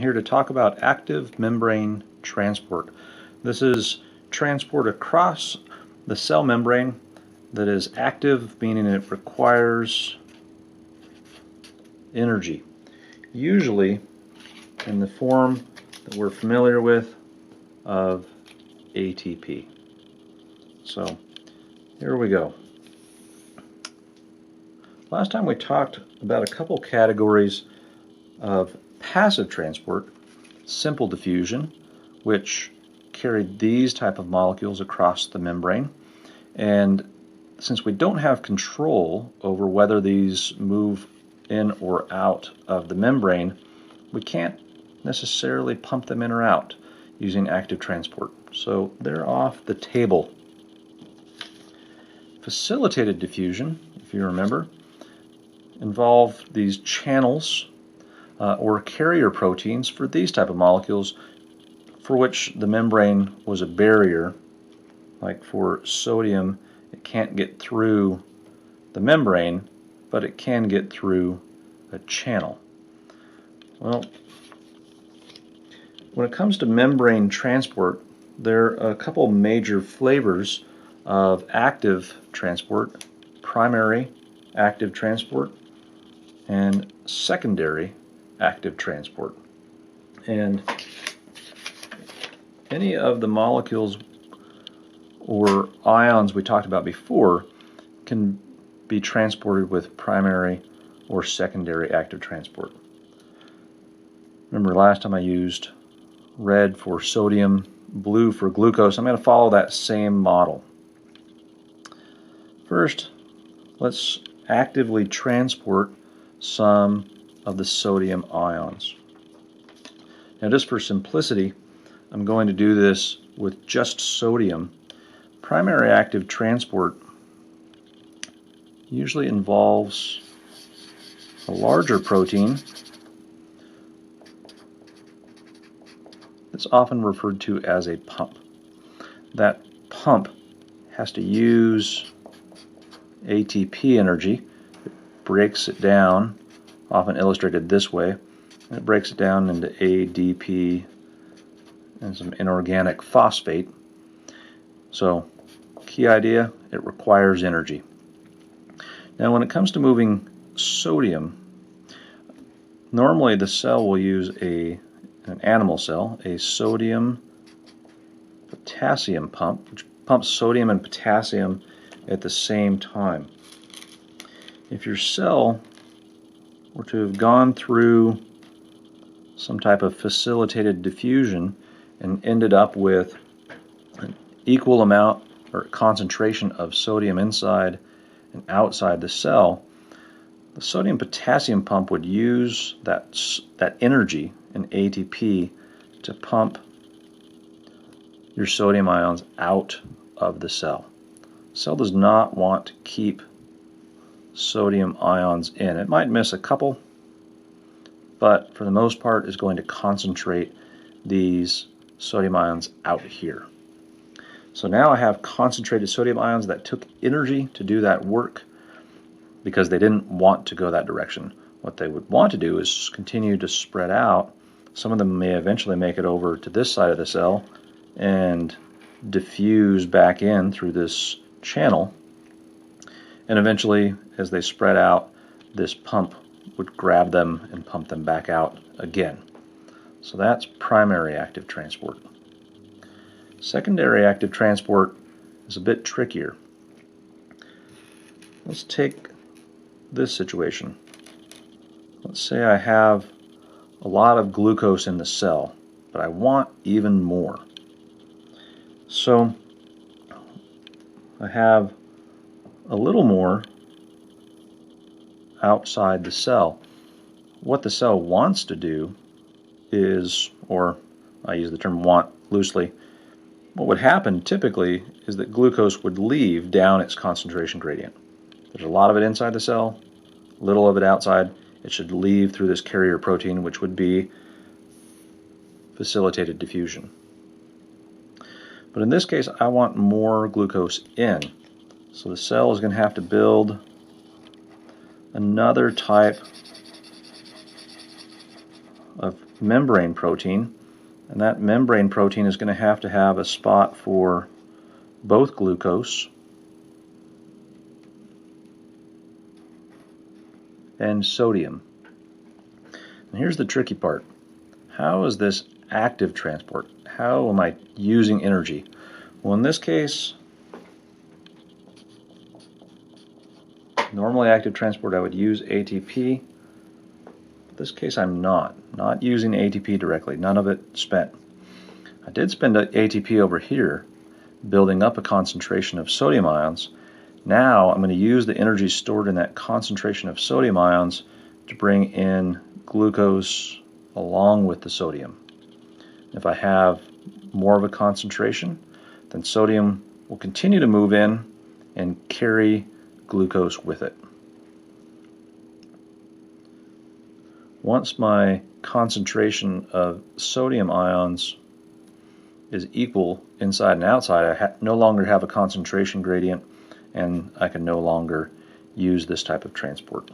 Here to talk about active membrane transport. This is transport across the cell membrane that is active, meaning it requires energy, usually in the form that we're familiar with of ATP. So here we go. Last time we talked about a couple categories of passive transport, simple diffusion, which carried these type of molecules across the membrane. And since we don't have control over whether these move in or out of the membrane, we can't necessarily pump them in or out using active transport. So they're off the table. Facilitated diffusion, if you remember, involved these channels or carrier proteins for these type of molecules for which the membrane was a barrier. Like for sodium, it can't get through the membrane, but it can get through a channel. Well, when it comes to membrane transport, there are a couple major flavors of active transport: primary active transport and secondary active transport. And any of the molecules or ions we talked about before can be transported with primary or secondary active transport. Remember last time I used red for sodium, blue for glucose. I'm going to follow that same model. First, let's actively transport some of the sodium ions. Now, just for simplicity, I'm going to do this with just sodium. Primary active transport usually involves a larger protein that's often referred to as a pump. That pump has to use ATP energy. It breaks it down, often illustrated this way, and it breaks it down into ADP and some inorganic phosphate. So, key idea, it requires energy. Now when it comes to moving sodium, normally the cell will use an animal cell, a sodium potassium pump, which pumps sodium and potassium at the same time. If your cell were to have gone through some type of facilitated diffusion and ended up with an equal amount or concentration of sodium inside and outside the cell, the sodium potassium pump would use that energy in ATP to pump your sodium ions out of the cell. The cell does not want to keep sodium ions in. It might miss a couple, but for the most part is going to concentrate these sodium ions out here. So now I have concentrated sodium ions that took energy to do that work because they didn't want to go that direction. What they would want to do is continue to spread out. Some of them may eventually make it over to this side of the cell and diffuse back in through this channel. And eventually, as they spread out, this pump would grab them and pump them back out again. So that's primary active transport. Secondary active transport is a bit trickier. Let's take this situation. Let's say I have a lot of glucose in the cell, but I want even more. So I have a little more outside the cell. What the cell wants to do is, or I use the term want loosely, what would happen typically is that glucose would leave down its concentration gradient. There's a lot of it inside the cell, little of it outside. It should leave through this carrier protein, which would be facilitated diffusion. But in this case, I want more glucose in. So the cell is going to have to build another type of membrane protein, and that membrane protein is going to have a spot for both glucose and sodium. And here's the tricky part. How is this active transport? How am I using energy? Well, in this case, normally active transport I would use ATP. In this case I'm not using ATP directly, none of it spent. I did spend ATP over here building up a concentration of sodium ions. Now I'm going to use the energy stored in that concentration of sodium ions to bring in glucose along with the sodium. If I have more of a concentration, then sodium will continue to move in and carry glucose with it. Once my concentration of sodium ions is equal inside and outside, I no longer have a concentration gradient, and I can no longer use this type of transport.